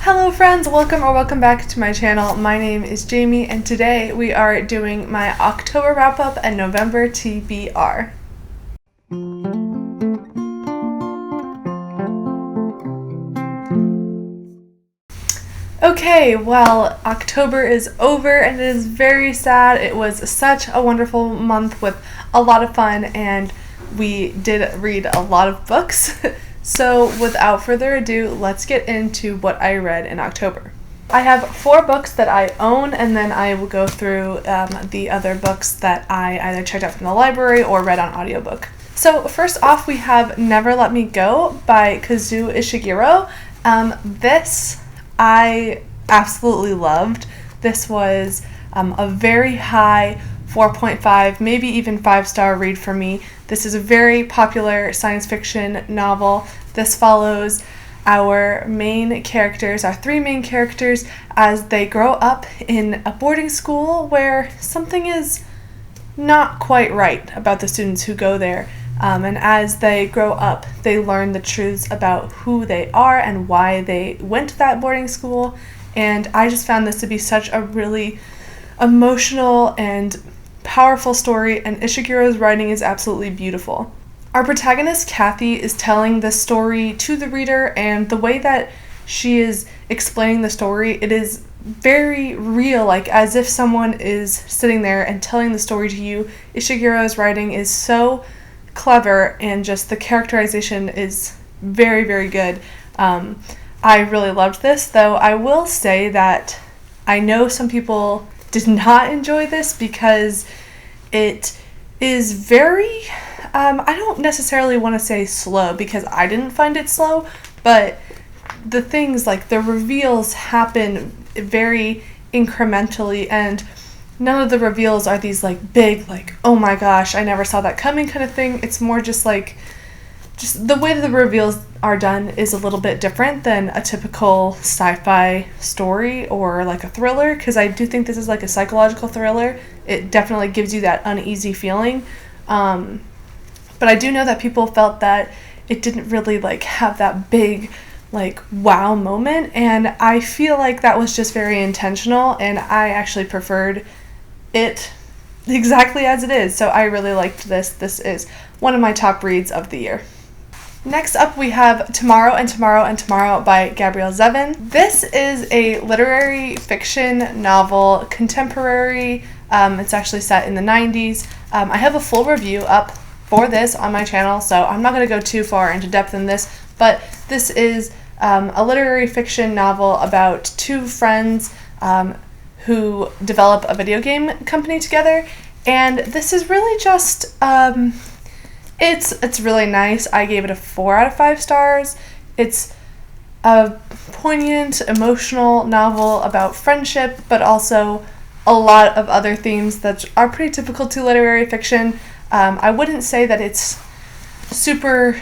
Hello friends, welcome back to my channel. My name is Jamie and today we are doing my October wrap up and November TBR. Okay, well, October is over and it is very sad. It was such a wonderful month with a lot of fun and we did read a lot of books. So without further ado, let's get into what I read in October. I have 4 books that I own, and then I will go through the other books that I either checked out from the library or read on audiobook. So first off, we have Never Let Me Go by Kazuo Ishiguro. This I absolutely loved. This was a very high 4.5, maybe even 5-star read for me. This is a very popular science fiction novel. This follows our 3 main characters, as they grow up in a boarding school where something is not quite right about the students who go there. And as they grow up, they learn the truths about who they are and why they went to that boarding school. And I just found this to be such a really emotional and powerful story, and Ishiguro's writing is absolutely beautiful. Our protagonist, Kathy, is telling the story to the reader, and the way that she is explaining the story, it is very real, like as if someone is sitting there and telling the story to you. Ishiguro's writing is so clever, and just the characterization is very, very good. I really loved this, though I will say that I know some people did not enjoy this because it is very, I don't necessarily want to say slow because I didn't find it slow, but the things like the reveals happen very incrementally, and none of the reveals are these like big, like, oh my gosh, I never saw that coming kind of thing. It's more just like, just the way that the reveals are done is a little bit different than a typical sci-fi story or like a thriller, because I do think this is like a psychological thriller. It definitely gives you that uneasy feeling. But I do know that people felt that it didn't really like have that big like wow moment, and I feel like that was just very intentional, and I actually preferred it exactly as it is. So I really liked this. This is one of my top reads of the year. Next up, we have Tomorrow and Tomorrow and Tomorrow by Gabrielle Zevin. This is a literary fiction novel, contemporary. It's actually set in the 90s. I have a full review up for this on my channel, so I'm not going to go too far into depth in this, but this is a literary fiction novel about 2 friends who develop a video game company together, and this is really just it's really nice. I gave it a 4 out of 5 stars. It's a poignant, emotional novel about friendship, but also a lot of other themes that are pretty typical to literary fiction. I wouldn't say that it's super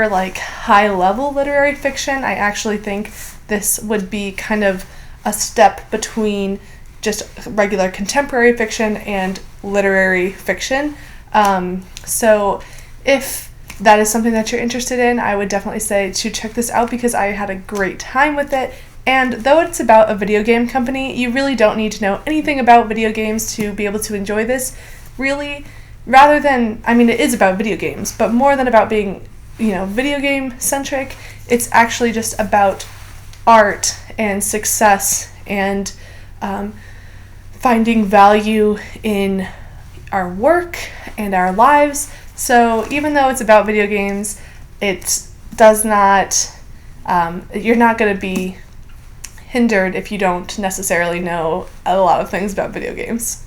like high level literary fiction. I actually think this would be kind of a step between just regular contemporary fiction and literary fiction. So if that is something that you're interested in, I would definitely say to check this out because I had a great time with it. And though it's about a video game company, you really don't need to know anything about video games to be able to enjoy this. Really, rather than, I mean, it is about video games, but more than about being, video game centric, it's actually just about art and success and finding value in our work and our lives. So even though it's about video games, it does not, you're not going to be hindered if you don't necessarily know a lot of things about video games.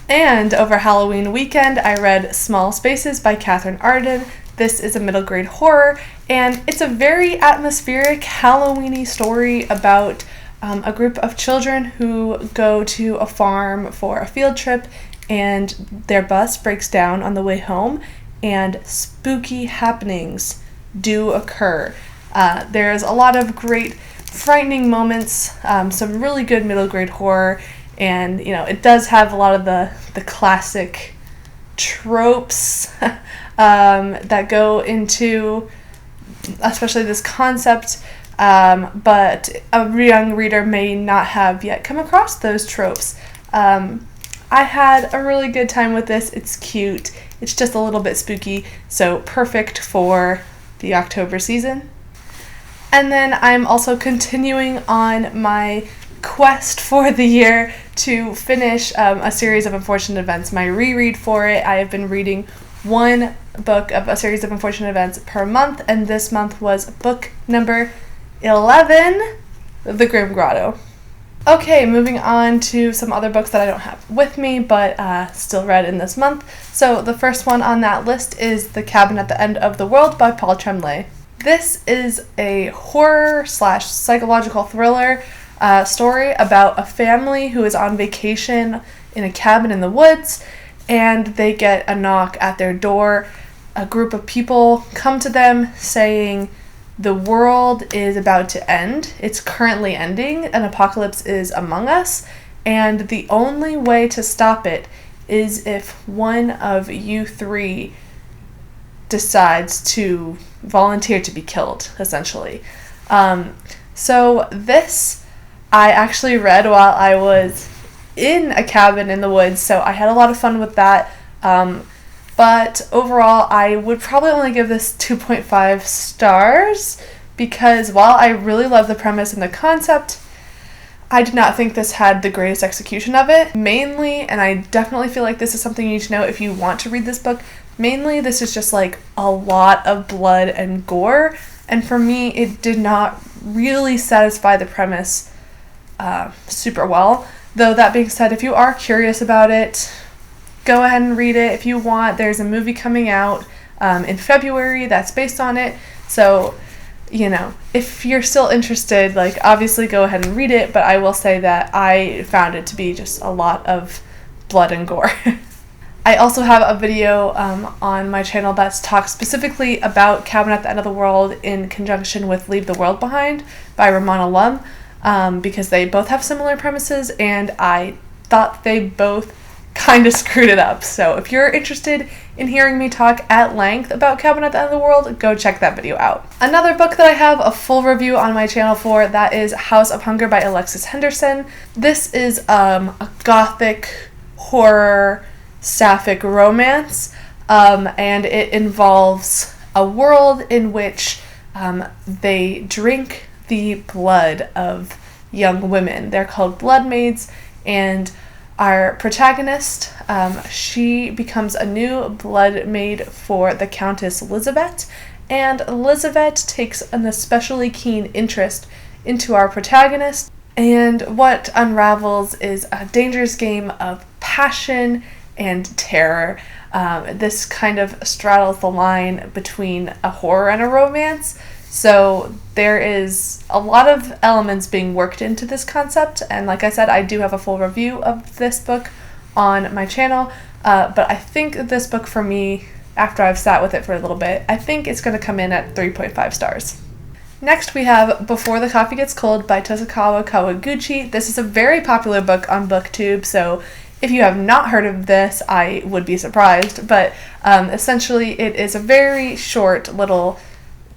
And over Halloween weekend, I read Small Spaces by Catherine Arden. This is a middle grade horror, and it's a very atmospheric Halloween-y story about a group of children who go to a farm for a field trip, and their bus breaks down on the way home, and spooky happenings do occur. There's a lot of great frightening moments, some really good middle grade horror, and it does have a lot of the classic tropes that go into especially this concept. but a young reader may not have yet come across those tropes. I had a really good time with this. It's cute. It's just a little bit spooky, so perfect for the October season. And then I'm also continuing on my quest for the year to finish a series of unfortunate events. My reread for it, I have been reading one book of a series of unfortunate events per month, and this month was book number 11, The Grim Grotto. Okay, moving on to some other books that I don't have with me, but still read in this month. So the first one on that list is The Cabin at the End of the World by Paul Tremblay. This is a horror/psychological thriller story about a family who is on vacation in a cabin in the woods, and they get a knock at their door. A group of people come to them saying the world is about to end. It's currently ending. An apocalypse is among us, and the only way to stop it is if one of you three decides to volunteer to be killed, essentially. So this I actually read while I was in a cabin in the woods, so I had a lot of fun with that. But overall, I would probably only give this 2.5 stars because while I really love the premise and the concept, I did not think this had the greatest execution of it. Mainly, and I definitely feel like this is something you need to know if you want to read this book, mainly this is just like a lot of blood and gore, and for me, it did not really satisfy the premise super well. Though that being said, if you are curious about it, go ahead and read it if you want. There's a movie coming out in February that's based on it. So, if you're still interested, obviously go ahead and read it. But I will say that I found it to be just a lot of blood and gore. I also have a video on my channel that talks specifically about Cabin at the End of the World in conjunction with Leave the World Behind by Ramona Lum, because they both have similar premises, and I thought they both kind of screwed it up. So if you're interested in hearing me talk at length about Cabin at the End of the World, go check that video out. Another book that I have a full review on my channel for, that is House of Hunger by Alexis Henderson. This is a gothic horror sapphic romance, and it involves a world in which they drink the blood of young women. They're called blood maids, and our protagonist, she becomes a new blood maid for the Countess Elizabeth, and Elizabeth takes an especially keen interest into our protagonist, and what unravels is a dangerous game of passion and terror. This kind of straddles the line between a horror and a romance, so there is a lot of elements being worked into this concept, and like I said, I do have a full review of this book on my channel, but I think this book for me, after I've sat with it for a little bit, I think it's going to come in at 3.5 stars. Next we have Before the Coffee Gets Cold by Toshikawa Kawaguchi. This is a very popular book on BookTube, so if you have not heard of this, I would be surprised, but essentially it is a very short little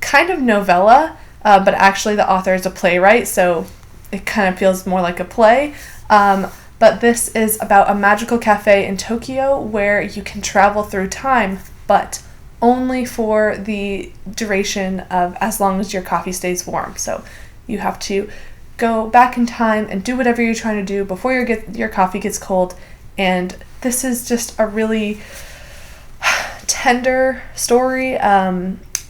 kind of novella, but actually the author is a playwright, so it kind of feels more like a play. But this is about a magical cafe in Tokyo where you can travel through time, but only for the duration of as long as your coffee stays warm. So you have to go back in time and do whatever you're trying to do before your coffee gets cold. And this is just a really tender story.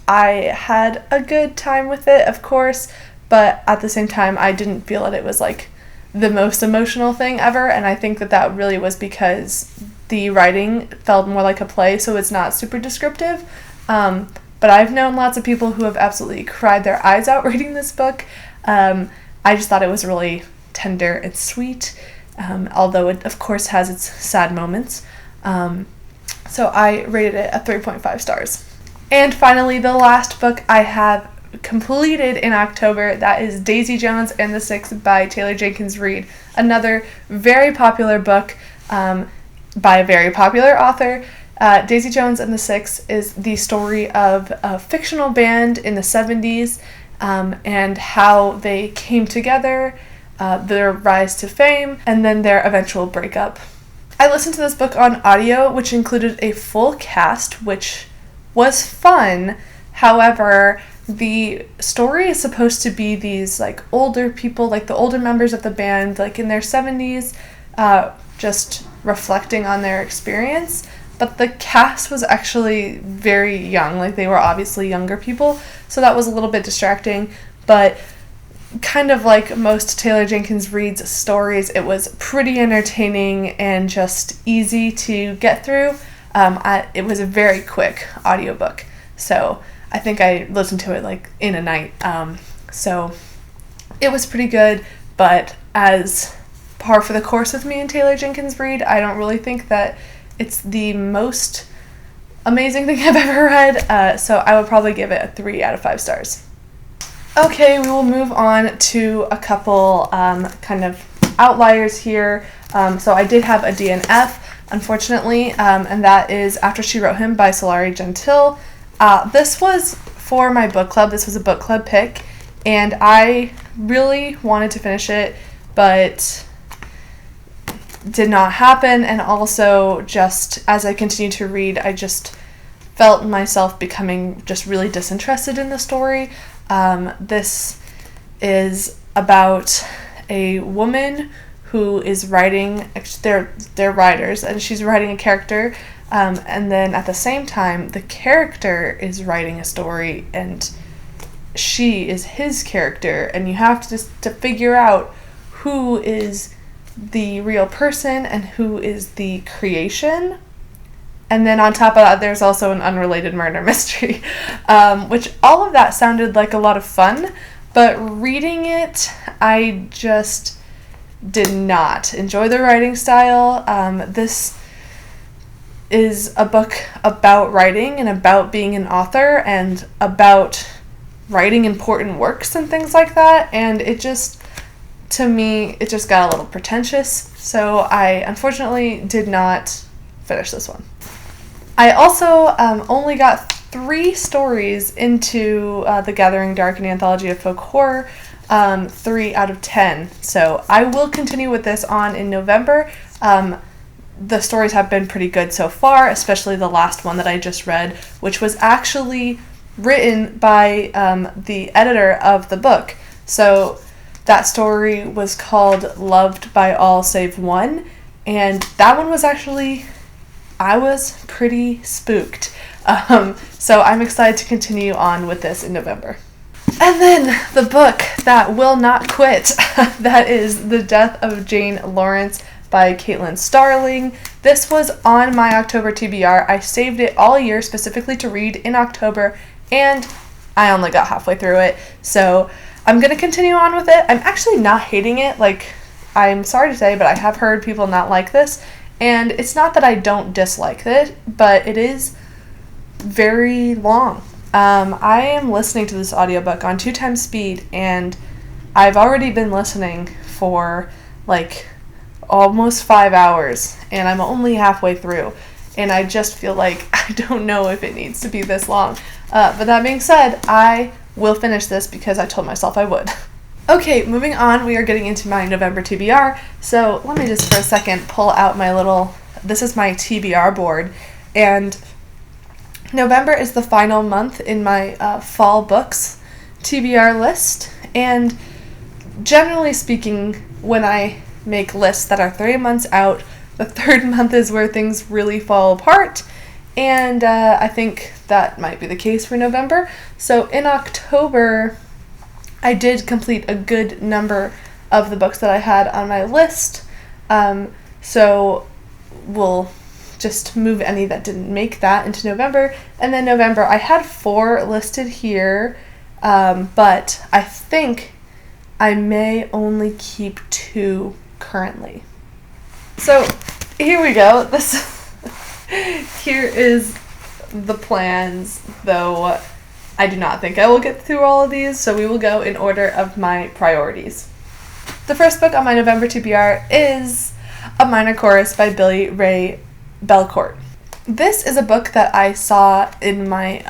I had a good time with it, of course, but at the same time, I didn't feel that it was like the most emotional thing ever, and I think that really was because the writing felt more like a play, so it's not super descriptive. But I've known lots of people who have absolutely cried their eyes out reading this book. I just thought it was really tender and sweet, although it, of course, has its sad moments. So I rated it at 3.5 stars. And finally, the last book I have completed in October, that is Daisy Jones and the Six by Taylor Jenkins Reid. Another very popular book by a very popular author. Daisy Jones and the Six is the story of a fictional band in the 70s and how they came together, their rise to fame, and then their eventual breakup. I listened to this book on audio, which included a full cast, which was fun. However, the story is supposed to be these like older people, like the older members of the band, like in their 70s, just reflecting on their experience. But the cast was actually very young, like they were obviously younger people, so that was a little bit distracting. But kind of like most Taylor Jenkins Reid's stories, it was pretty entertaining and just easy to get through. It was a very quick audiobook, so I think I listened to it like in a night. So it was pretty good, but as par for the course with me and Taylor Jenkins Reid, I don't really think that it's the most amazing thing I've ever read, so I would probably give it a 3 out of 5 stars. Okay, we will move on to a couple kind of outliers here. So I did have a DNF, unfortunately, and that is After She Wrote Him by Solari Gentile. This was for my book club. This was a book club pick, and I really wanted to finish it, but did not happen. And also, just as I continued to read, I just felt myself becoming just really disinterested in the story. This is about a woman who is writing, they're writers, and she's writing a character, and then at the same time, the character is writing a story, and she is his character, and you have to figure out who is the real person and who is the creation. And then on top of that, there's also an unrelated murder mystery, which all of that sounded like a lot of fun, but reading it, I just did not enjoy the writing style. This is a book about writing and about being an author and about writing important works and things like that, and it just, to me, it just got a little pretentious, so I unfortunately did not finish this one. I also only got 3 stories into The Gathering Dark, an anthology of folk horror, 3 out of 10. So I will continue with this on in November. The stories have been pretty good so far, especially the last one that I just read, which was actually written by the editor of the book. So that story was called Loved by All Save One, and that one was actually, I was pretty spooked. So I'm excited to continue on with this in November. And then the book that will not quit, that is The Death of Jane Lawrence by Caitlin Starling. This was on my October TBR. I saved it all year specifically to read in October, and I only got halfway through it. So I'm going to continue on with it. I'm actually not hating it. Like, I'm sorry to say, but I have heard people not like this. And it's not that I don't dislike it, but it is very long. I am listening to this audiobook on 2 times speed, and I've already been listening for like almost 5 hours, and I'm only halfway through, and I just feel like I don't know if it needs to be this long. But that being said, I will finish this because I told myself I would. Okay, moving on, we are getting into my November TBR, so let me just for a second pull out my little, this is my TBR board, and November is the final month in my fall books TBR list, and generally speaking, when I make lists that are 3 months out, the 3rd month is where things really fall apart, and I think that might be the case for November. So in October, I did complete a good number of the books that I had on my list, so we'll just move any that didn't make that into November. And then November, I had 4 listed here, but I think I may only keep 2 currently. So here we go. Here is the plans, though I do not think I will get through all of these, so we will go in order of my priorities. The first book on my November TBR is A Minor Chorus by Billy Ray Belcourt. This is a book that I saw in my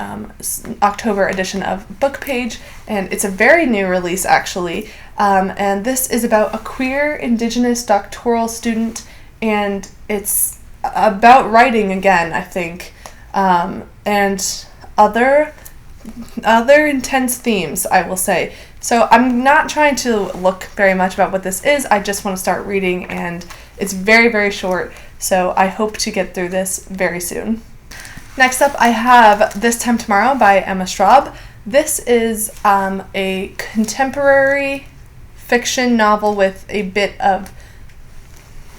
October edition of Book Page, and it's a very new release actually. And this is about a queer Indigenous doctoral student, and it's about writing again, I think, and other intense themes, I will say. So I'm not trying to look very much about what this is. I just want to start reading, and it's very, very short. So I hope to get through this very soon. Next up, I have This Time Tomorrow by Emma Straub. This is a contemporary fiction novel with a bit of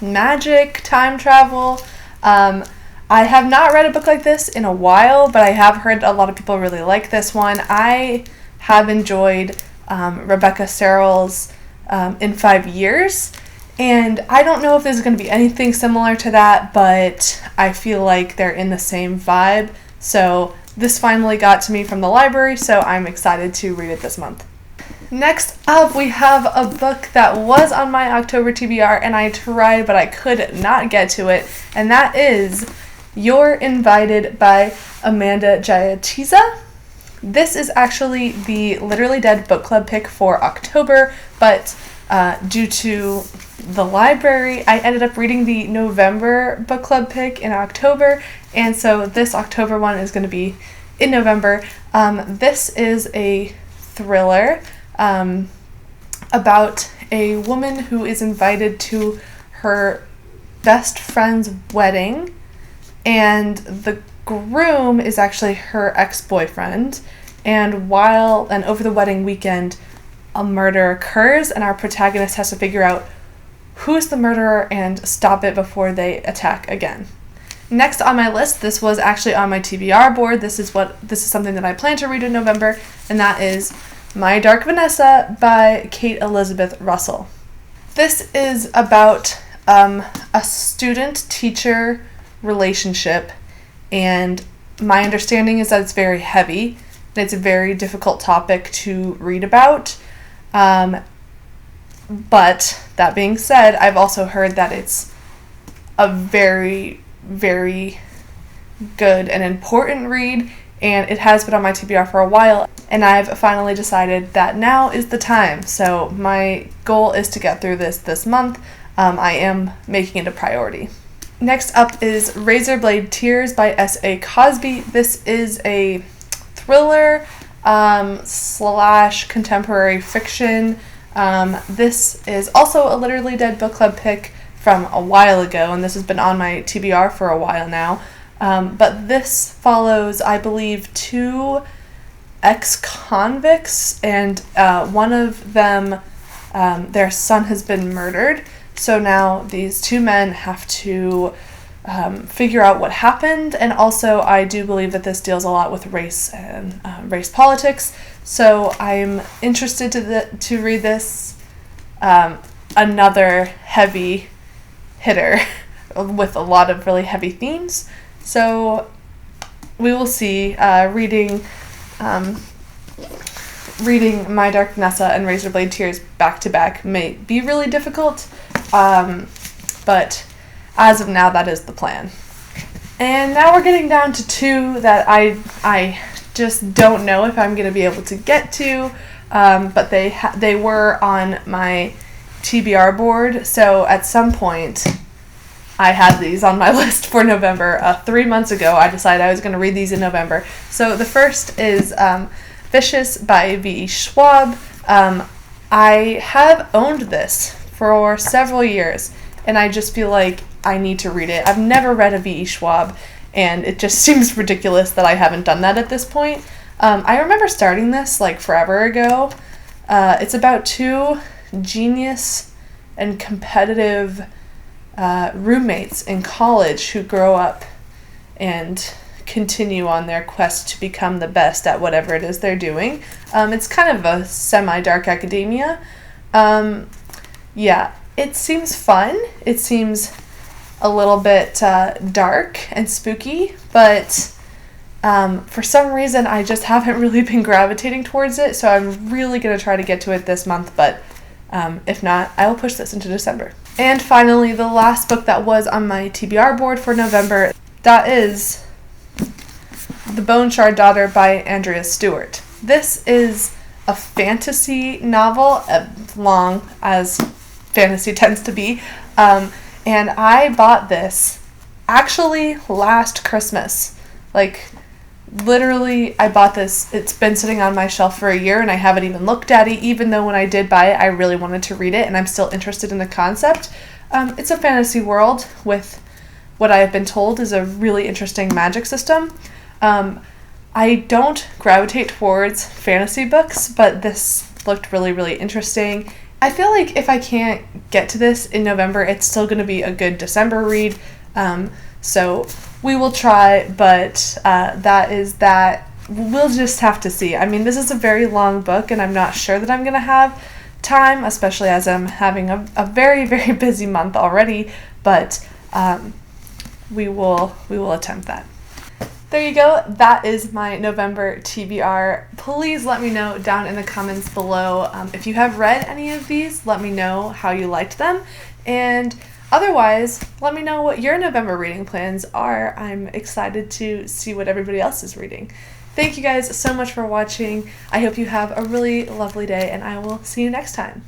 magic, time travel. I have not read a book like this in a while, but I have heard a lot of people really like this one. I have enjoyed Rebecca Serrell's In 5 Years. And I don't know if there's going to be anything similar to that, but I feel like they're in the same vibe. So this finally got to me from the library, so I'm excited to read it this month. Next up, we have a book that was on my October TBR, and I tried, but I could not get to it, and that is You're Invited by Amanda Jayatiza. This is actually the Literally Dead book club pick for October, but due to the library, I ended up reading the November book club pick in October, and so this October one is going to be in November. This is a thriller about a woman who is invited to her best friend's wedding, and the groom is actually her ex-boyfriend, and over the wedding weekend, a murder occurs, and our protagonist has to figure out who's the murderer and stop it before they attack again. Next on my list, this was actually on my TBR board. This is something that I plan to read in November, and that is My Dark Vanessa by Kate Elizabeth Russell. This is about a student-teacher relationship, and my understanding is that it's very heavy, and it's a very difficult topic to read about. But that being said, I've also heard that it's a very, very good and important read, and it has been on my TBR for a while, and I've finally decided that now is the time. So my goal is to get through this month. I am making it a priority. Next up is Razorblade Tears by S.A. Cosby. This is a thriller / contemporary fiction. This is also a Literally Dead book club pick from a while ago, and this has been on my TBR for a while now. But this follows, I believe, 2 ex-convicts, and one of them, their son has been murdered. So now these 2 men have to figure out what happened, and also I do believe that this deals a lot with race and race politics. So I'm interested to read this, another heavy hitter with a lot of really heavy themes. So we will see. Reading My Dark Vanessa and Razorblade Tears back to back may be really difficult, but as of now, that is the plan. And now we're getting down to 2 that I just don't know if I'm going to be able to get to, but they were on my TBR board, so at some point I had these on my list for November. 3 months ago, I decided I was going to read these in November. So the first is Vicious by V.E. Schwab. I have owned this for several years, and I just feel like I need to read it. I've never read a V.E. Schwab, and it just seems ridiculous that I haven't done that at this point. I remember starting this like forever ago. It's about 2 genius and competitive roommates in college who grow up and continue on their quest to become the best at whatever it is they're doing. It's kind of a semi-dark academia. Yeah, it seems fun. It seems a little bit dark and spooky, but for some reason I just haven't really been gravitating towards it, so I'm really going to try to get to it this month, but if not, I will push this into December. And finally, the last book that was on my TBR board for November That is The Bone Shard Daughter by Andrea Stewart. This is a fantasy novel, long as fantasy tends to be, and I bought this actually last Christmas. Like, literally, I bought this. It's been sitting on my shelf for a year, and I haven't even looked at it, even though when I did buy it, I really wanted to read it, and I'm still interested in the concept. It's a fantasy world with what I have been told is a really interesting magic system. I don't gravitate towards fantasy books, but this looked really, really interesting. I feel like if I can't get to this in November, it's still going to be a good December read. So we will try, but that is that. We'll just have to see. I mean, this is a very long book, and I'm not sure that I'm going to have time, especially as I'm having a very, very busy month already, but we will attempt that. There you go. That is my November TBR. Please let me know down in the comments below if you have read any of these. Let me know how you liked them. And otherwise, let me know what your November reading plans are. I'm excited to see what everybody else is reading. Thank you guys so much for watching. I hope you have a really lovely day, and I will see you next time.